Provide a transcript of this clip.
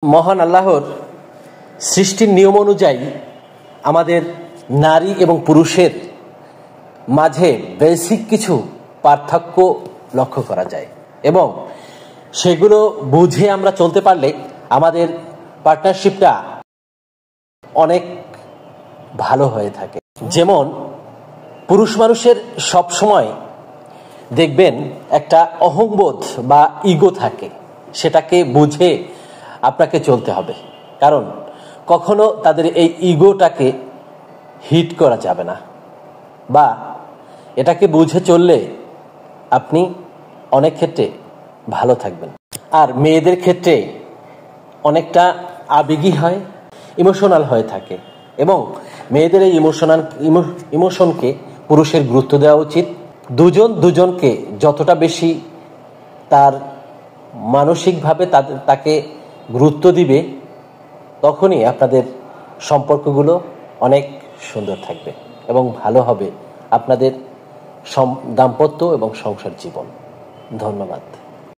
মহান আল্লাহর সৃষ্টির নিয়ম অনুযায়ী আমাদের নারী এবং পুরুষের মাঝে বেসিক কিছু পার্থক্য লক্ষ্য করা যায় এবং সেগুলো বুঝে আমরা চলতে পারলে আমাদের পার্টনারশিপটা অনেক ভালো হয়ে থাকে। যেমন পুরুষ মানুষের সব সময় দেখবেন একটা অহংবোধ বা ইগো থাকে, সেটাকে বুঝে আপনাকে চলতে হবে, কারণ কখনো তাদের এই ইগোটাকে হিট করা যাবে না, বা এটাকে বুঝে চললে আপনি অনেক ক্ষেত্রে ভালো থাকবেন। আর মেয়েদের ক্ষেত্রে অনেকটা আবেগী হয়, ইমোশনাল হয়ে থাকে এবং মেয়েদের এই ইমোশনকে পুরুষের গুরুত্ব দেওয়া উচিত। দুজনকে যতটা বেশি তার মানসিকভাবে তাকে গুরুত্ব দিবে, তখনই আপনাদের সম্পর্কগুলো অনেক সুন্দর থাকবে এবং ভালো হবে আপনাদের দাম্পত্য এবং সংসার জীবন। ধন্যবাদ।